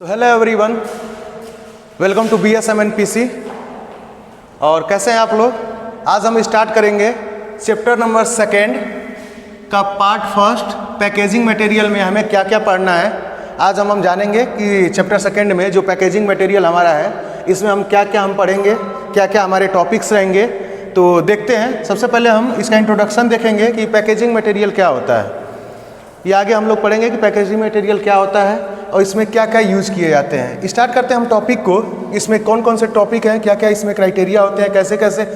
तो hello everyone, welcome to BSMNPC। और कैसे हैं आप लोग। आज हम स्टार्ट करेंगे चैप्टर नंबर 2 का पार्ट 1 पैकेजिंग मटेरियल में हमें क्या क्या पढ़ना है। आज हम जानेंगे कि चैप्टर 2 में जो पैकेजिंग मटेरियल हमारा है इसमें हम क्या पढ़ेंगे, क्या क्या हमारे टॉपिक्स रहेंगे। तो देखते हैं। सबसे पहले हम इसका इंट्रोडक्शन देखेंगे कि पैकेजिंग मटेरियल क्या होता है। ये आगे हम लोग पढ़ेंगे कि पैकेजिंग मटेरियल क्या होता है और इसमें क्या क्या यूज़ किए जाते हैं। स्टार्ट करते हैं हम टॉपिक को। इसमें कौन कौन से टॉपिक हैं, क्या क्या इसमें क्राइटेरिया होते हैं, कैसे कैसे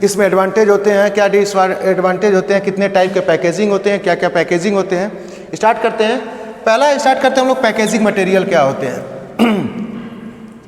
इसमें एडवांटेज होते हैं, क्या डिसएडवांटेज होते हैं, कितने टाइप के पैकेजिंग होते हैं, क्या क्या पैकेजिंग होते हैं। स्टार्ट करते हैं। पहला स्टार्ट करते हैं हम लोग पैकेजिंग मटेरियल क्या होते हैं।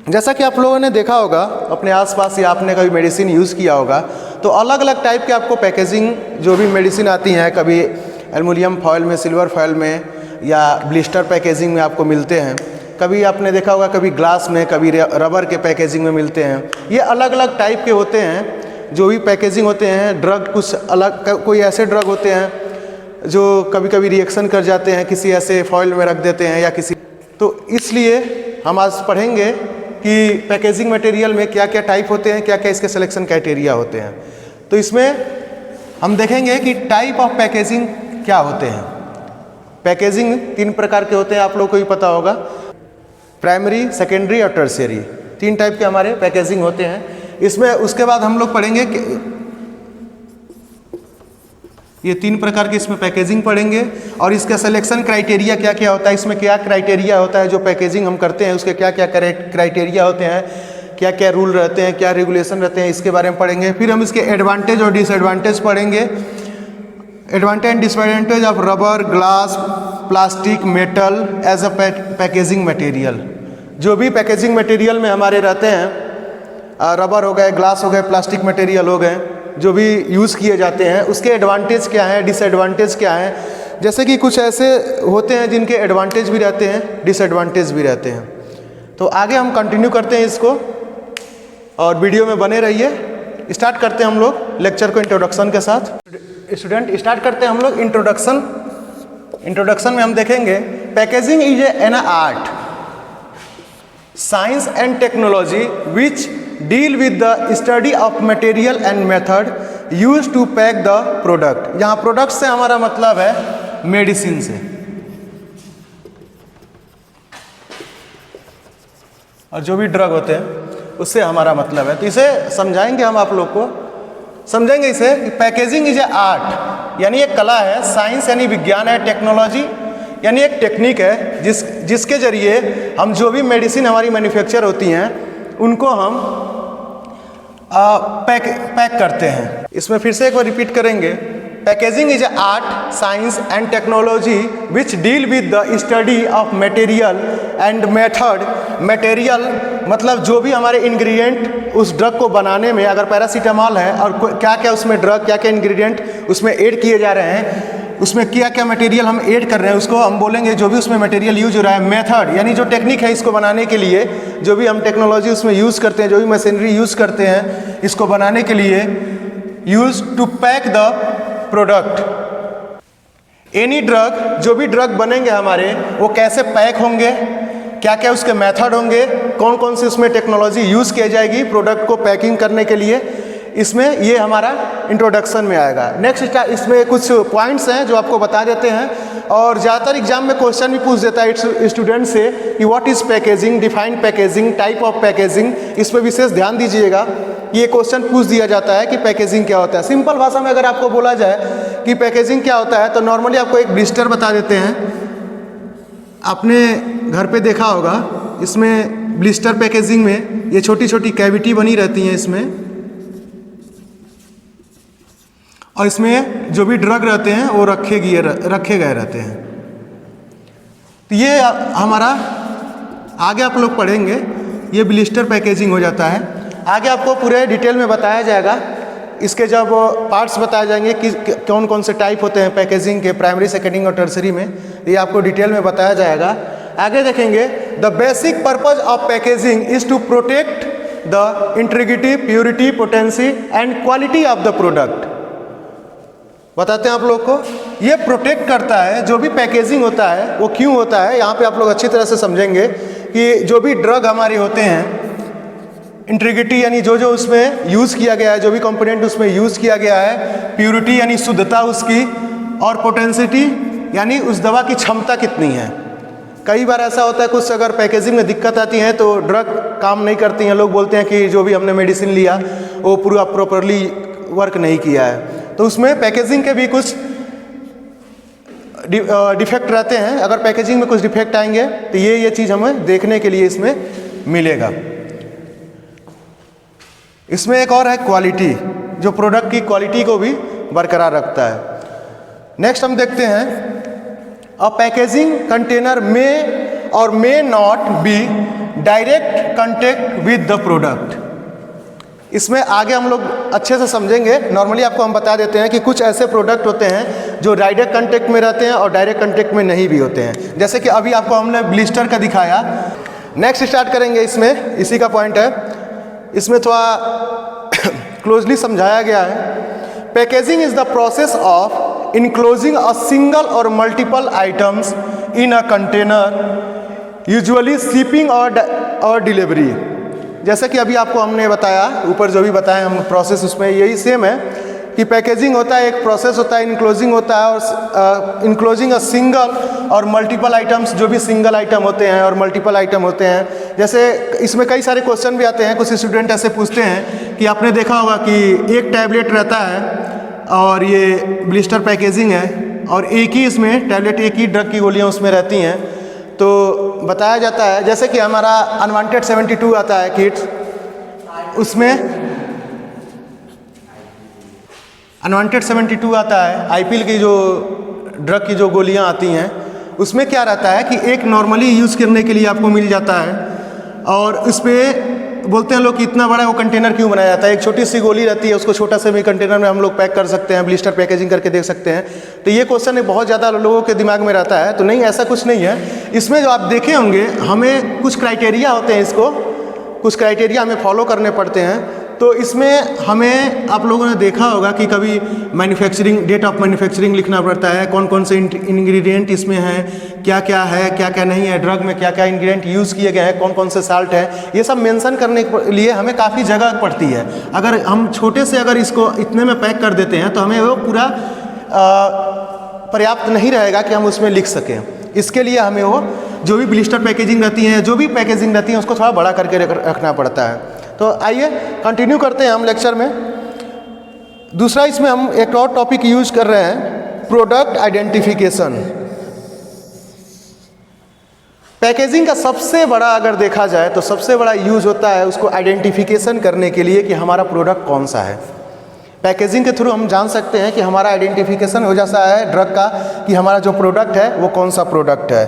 जैसा कि आप लोगों ने देखा होगा अपने आसपास या आपने कभी मेडिसिन यूज़ किया होगा तो अलग अलग टाइप के आपको पैकेजिंग जो भी मेडिसिन आती हैं, कभी एल्युमिनियम फॉयल में, सिल्वर फॉयल में या ब्लिस्टर पैकेजिंग में आपको मिलते हैं। कभी आपने देखा होगा कभी ग्लास में, कभी रबर के पैकेजिंग में मिलते हैं। ये अलग अलग टाइप के होते हैं जो भी पैकेजिंग होते हैं। ड्रग कुछ अलग, कोई ऐसे ड्रग होते हैं जो कभी कभी रिएक्शन कर जाते हैं, किसी ऐसे फॉयल में रख देते हैं या किसी। तो इसलिए हम आज पढ़ेंगे कि पैकेजिंग मटेरियल में क्या क्या टाइप होते हैं, क्या क्या इसके सिलेक्शन क्राइटेरिया होते हैं। तो इसमें हम देखेंगे कि टाइप ऑफ पैकेजिंग क्या होते हैं। पैकेजिंग 3 प्रकार के होते हैं, आप लोगों को भी पता होगा। प्राइमरी, सेकेंडरी और टर्शियरी, 3 टाइप के हमारे पैकेजिंग होते हैं। इसमें उसके बाद हम लोग पढ़ेंगे कि ये 3 प्रकार की इसमें पैकेजिंग पढ़ेंगे और इसका सिलेक्शन क्राइटेरिया क्या क्या होता है, इसमें क्या क्राइटेरिया होता है जो पैकेजिंग हम करते हैं उसके क्या क्या क्राइटेरिया होते हैं, क्या क्या रूल रहते हैं, क्या रेगुलेशन रहते हैं, इसके बारे में पढ़ेंगे। फिर हम इसके एडवांटेज और डिसएडवांटेज पढ़ेंगे। Advantage and disadvantage of rubber, glass, plastic, metal as a packaging material. जो भी पैकेजिंग मटेरियल में हमारे रहते हैं, रबर हो गए, ग्लास हो गए, प्लास्टिक मटेरियल हो गए, जो भी यूज़ किए जाते हैं उसके एडवांटेज क्या हैं, डिसएडवांटेज क्या हैं। जैसे कि कुछ ऐसे होते हैं जिनके एडवांटेज भी रहते हैं, डिसएडवांटेज भी रहते हैं। तो आगे हम कंटिन्यू करते हैं इसको और वीडियो में बने रहिए। स्टार्ट करते हैं हम लोग लेक्चर को इंट्रोडक्शन के साथ। स्टूडेंट स्टार्ट करते हैं हम लोग इंट्रोडक्शन में हम देखेंगे packaging is an art, science and technology which deal with the study of material and method use to pack the product. यहाँ प्रोडक्ट से हमारा मतलब है मेडिसिन से, और जो भी ड्रग होते हैं उससे हमारा मतलब है। तो इसे समझाएंगे हम, आप लोग को समझेंगे इसे कि पैकेजिंग इज ए आर्ट यानी एक कला है, साइंस यानी विज्ञान है, टेक्नोलॉजी यानी एक टेक्निक है जिसके जरिए हम जो भी मेडिसिन हमारी मैन्युफैक्चर होती हैं उनको हम पैक करते हैं। इसमें फिर से एक बार रिपीट करेंगे। Packaging is a art, science and technology which deal with the study of material and method. Material मतलब जो भी हमारे इंग्रेडिएंट उस ड्रग को बनाने में, अगर पैरासीटामॉल है और क्या क्या उसमें ड्रग, क्या क्या इंग्रेडिएंट उसमें ऐड किए जा रहे हैं, उसमें क्या क्या मटेरियल हम ऐड कर रहे हैं उसको हम बोलेंगे। जो भी उसमें मटेरियल यूज हो रहा है, मेथड यानी जो टेक्निक है इसको बनाने के लिए, जो भी हम टेक्नोलॉजी उसमें यूज़ करते हैं, जो भी मशीनरी यूज़ करते हैं इसको बनाने के लिए, use to pack the product. Any drug, जो भी ड्रग बनेंगे हमारे वो कैसे पैक होंगे, क्या क्या उसके मेथड होंगे, कौन कौन सी उसमें टेक्नोलॉजी यूज़ की जाएगी प्रोडक्ट को पैकिंग करने के लिए, इसमें ये हमारा इंट्रोडक्शन में आएगा। नेक्स्ट इसमें कुछ पॉइंट्स हैं जो आपको बता देते हैं और ज़्यादातर एग्जाम में क्वेश्चन भी पूछ देता है स्टूडेंट से कि what is packaging, defined packaging, type of packaging. इस पर विशेष ध्यान दीजिएगा। ये क्वेश्चन पूछ दिया जाता है कि पैकेजिंग क्या होता है। सिंपल भाषा में अगर आपको बोला जाए कि पैकेजिंग क्या होता है तो नॉर्मली आपको एक ब्लिस्टर बता देते हैं। आपने घर पे देखा होगा, इसमें ब्लिस्टर पैकेजिंग में ये छोटी छोटी कैविटी बनी रहती हैं इसमें, और इसमें जो भी ड्रग रहते हैं वो रखे गए रहते हैं। तो ये हमारा आगे आप लोग पढ़ेंगे, ये ब्लिस्टर पैकेजिंग हो जाता है। आगे आपको पूरे डिटेल में बताया जाएगा, इसके जब पार्ट्स बताए जाएंगे कि कौन कौन से टाइप होते हैं पैकेजिंग के, प्राइमरी, सेकेंडरी और टर्सरी में, ये आपको डिटेल में बताया जाएगा। आगे देखेंगे the basic purpose of packaging is to protect the integrity, purity, potency and quality of the product. बताते हैं आप लोग को, ये प्रोटेक्ट करता है। जो भी पैकेजिंग होता है वो क्यों होता है, यहाँ पे आप लोग अच्छी तरह से समझेंगे कि जो भी ड्रग हमारे होते हैं, इंटीग्रिटी यानी जो जो उसमें यूज़ किया गया है, जो भी कंपोनेंट उसमें यूज़ किया गया है, प्योरिटी यानी शुद्धता उसकी, और पोटेंसिटी यानी उस दवा की क्षमता कितनी है। कई बार ऐसा होता है कुछ अगर पैकेजिंग में दिक्कत आती है तो ड्रग काम नहीं करती हैं, लोग बोलते हैं कि जो भी हमने मेडिसिन लिया वो पूरा प्रॉपरली वर्क नहीं किया है। तो उसमें पैकेजिंग के भी कुछ डिफेक्ट रहते हैं। अगर पैकेजिंग में कुछ डिफेक्ट आएंगे तो ये चीज़ हमें देखने के लिए इसमें मिलेगा। इसमें एक और है क्वालिटी, जो प्रोडक्ट की क्वालिटी को भी बरकरार रखता है। नेक्स्ट हम देखते हैं अ पैकेजिंग कंटेनर मे और may not be direct contact with the product. इसमें आगे हम लोग अच्छे से समझेंगे। नॉर्मली आपको हम बता देते हैं कि कुछ ऐसे प्रोडक्ट होते हैं जो डायरेक्ट कांटेक्ट में रहते हैं और डायरेक्ट कांटेक्ट में नहीं भी होते हैं, जैसे कि अभी आपको हमने ब्लिस्टर का दिखाया। नेक्स्ट स्टार्ट करेंगे, इसमें इसी का पॉइंट है, इसमें थोड़ा क्लोजली समझाया गया है। Packaging is the process of enclosing a single or multiple items in a container, usually shipping or delivery। जैसे कि अभी आपको हमने बताया, ऊपर जो भी बताया हम प्रोसेस, उसमें यही सेम है कि पैकेजिंग होता है, एक प्रोसेस होता है, इनक्लोजिंग होता है, और इनक्लोजिंग अ सिंगल और मल्टीपल आइटम्स, जो भी सिंगल आइटम होते हैं और मल्टीपल आइटम होते हैं। जैसे इसमें कई सारे क्वेश्चन भी आते हैं, कुछ स्टूडेंट ऐसे पूछते हैं कि आपने देखा होगा कि एक टैबलेट रहता है और ये ब्लिस्टर पैकेजिंग है और एक ही इसमें टैबलेट, एक ही ड्रग की गोलियां उसमें रहती हैं। तो बताया जाता है जैसे कि हमारा अनवांटेड 72 आता है किट्स, उसमें अनवांटेड 72 आता है, आईपीएल की जो ड्रग की जो गोलियां आती हैं, उसमें क्या रहता है कि एक नॉर्मली यूज़ करने के लिए आपको मिल जाता है, और उस पर बोलते हैं लोग कि इतना बड़ा वो कंटेनर क्यों बनाया जाता है। एक छोटी सी गोली रहती है, उसको छोटा से भी कंटेनर में हम लोग पैक कर सकते हैं, ब्लिस्टर पैकेजिंग करके देख सकते हैं। तो ये क्वेश्चन बहुत ज़्यादा लोगों के दिमाग में रहता है। तो नहीं, ऐसा कुछ नहीं है। इसमें जो आप देखे होंगे, हमें कुछ क्राइटेरिया होते हैं, इसको कुछ क्राइटेरिया हमें फॉलो करने पड़ते हैं। तो इसमें हमें, आप लोगों ने देखा होगा कि कभी मैन्युफैक्चरिंग, डेट ऑफ मैन्युफैक्चरिंग लिखना पड़ता है, कौन कौन से इंग्रेडिएंट इसमें हैं, क्या क्या है, क्या क्या नहीं है, ड्रग में क्या क्या इंग्रेडिएंट यूज़ किए गए हैं, कौन कौन से साल्ट है, ये सब मेंशन करने के लिए हमें काफ़ी जगह पड़ती है। अगर हम छोटे से अगर इसको इतने में पैक कर देते हैं तो हमें वो पूरा पर्याप्त नहीं रहेगा कि हम उसमें लिख सकें। इसके लिए हमें वो जो भी ब्लिस्टर पैकेजिंग रहती है, जो भी पैकेजिंग रहती है, उसको थोड़ा बड़ा करके रखना पड़ता है। तो आइए कंटिन्यू करते हैं हम लेक्चर में। दूसरा, इसमें हम एक और टॉपिक यूज कर रहे हैं, प्रोडक्ट आइडेंटिफिकेशन। पैकेजिंग का सबसे बड़ा अगर देखा जाए तो सबसे बड़ा यूज होता है उसको आइडेंटिफिकेशन करने के लिए कि हमारा प्रोडक्ट कौन सा है। पैकेजिंग के थ्रू हम जान सकते हैं कि हमारा आइडेंटिफिकेशन हो जाता है ड्रग का, कि हमारा जो प्रोडक्ट है वो कौन सा प्रोडक्ट है।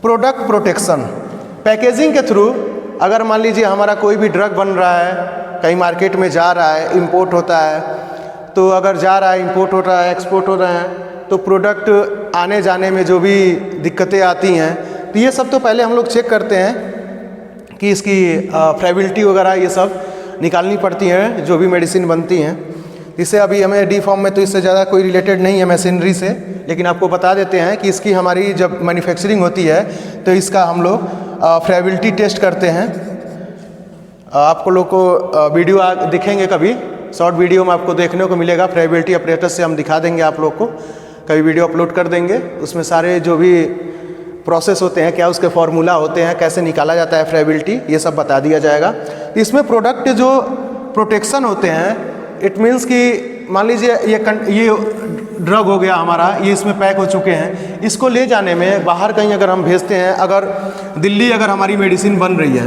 प्रोडक्ट प्रोटेक्शन, पैकेजिंग के थ्रू अगर मान लीजिए हमारा कोई भी ड्रग बन रहा है, कहीं मार्केट में जा रहा है, इंपोर्ट होता है, तो अगर जा रहा है, इंपोर्ट हो रहा है, एक्सपोर्ट हो रहा है, तो प्रोडक्ट आने जाने में जो भी दिक्कतें आती हैं, तो ये सब तो पहले हम लोग चेक करते हैं कि इसकी फ्रेबिलिटी वगैरह ये सब निकालनी पड़ती हैं, जो भी मेडिसिन बनती हैं। इससे अभी हमें डी फॉर्म में तो इससे ज़्यादा कोई रिलेटेड नहीं है मशीनरी से, लेकिन आपको बता देते हैं कि इसकी हमारी जब मैन्युफैक्चरिंग होती है तो इसका हम लोग फ्रेबिलिटी टेस्ट करते हैं। आपको लोग को वीडियो दिखेंगे, कभी शॉर्ट वीडियो में आपको देखने को मिलेगा, फ्रेबिलिटी ऑपरेटर से हम दिखा देंगे आप लोग को, कभी वीडियो अपलोड कर देंगे। उसमें सारे जो भी प्रोसेस होते हैं, क्या उसके फार्मूला होते हैं, कैसे निकाला जाता है फ्रेबिलिटी, ये सब बता दिया जाएगा। इसमें प्रोडक्ट जो प्रोटेक्शन होते हैं, इट मीन्स कि मान लीजिए ये ड्रग हो गया हमारा, ये इसमें पैक हो चुके हैं, इसको ले जाने में बाहर कहीं अगर हम भेजते हैं, अगर दिल्ली अगर हमारी मेडिसिन बन रही है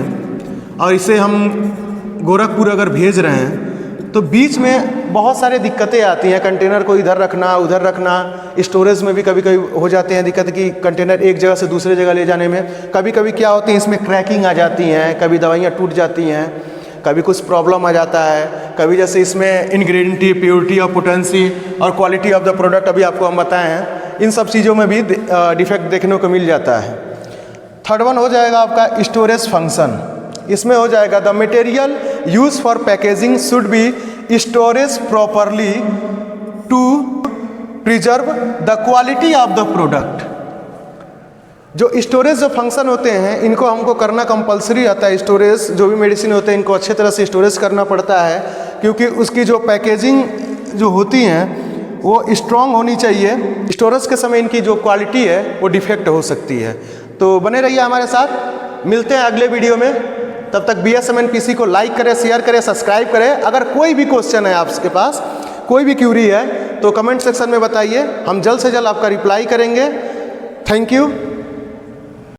और इसे हम गोरखपुर अगर भेज रहे हैं, तो बीच में बहुत सारे दिक्कतें आती हैं। कंटेनर को इधर रखना, उधर रखना, स्टोरेज में भी कभी कभी हो जाते हैं दिक्कत कि कंटेनर एक जगह से दूसरे जगह ले जाने में कभी कभी क्या होती है, इसमें क्रैकिंग आ जाती हैं, कभी दवाइयाँ टूट जाती हैं, कभी कुछ प्रॉब्लम आ जाता है, कभी जैसे इसमें इंग्रेडिएंटी, प्योरिटी और पोटेंसी और क्वालिटी ऑफ द प्रोडक्ट अभी आपको हम बताए हैं, इन सब चीज़ों में भी डिफेक्ट देखने को मिल जाता है। थर्ड वन हो जाएगा आपका स्टोरेज फंक्शन। इसमें हो जाएगा the material use for packaging should be storage properly to preserve the quality of the product. जो स्टोरेज जो फंक्शन होते हैं इनको हमको करना कंपलसरी आता है। स्टोरेज जो भी मेडिसिन होते हैं इनको अच्छे तरह से स्टोरेज करना पड़ता है, क्योंकि उसकी जो पैकेजिंग जो होती हैं वो स्ट्रॉन्ग होनी चाहिए। स्टोरेज के समय इनकी जो क्वालिटी है वो डिफेक्ट हो सकती है। तो बने रहिए हमारे साथ, मिलते हैं अगले वीडियो में। तब तक BSMNPC को लाइक करें, शेयर करें, सब्सक्राइब करें। अगर कोई भी क्वेश्चन है आपके पास, कोई भी क्यूरी है तो कमेंट सेक्शन में बताइए, हम जल्द से जल्द आपका रिप्लाई करेंगे। Thank you.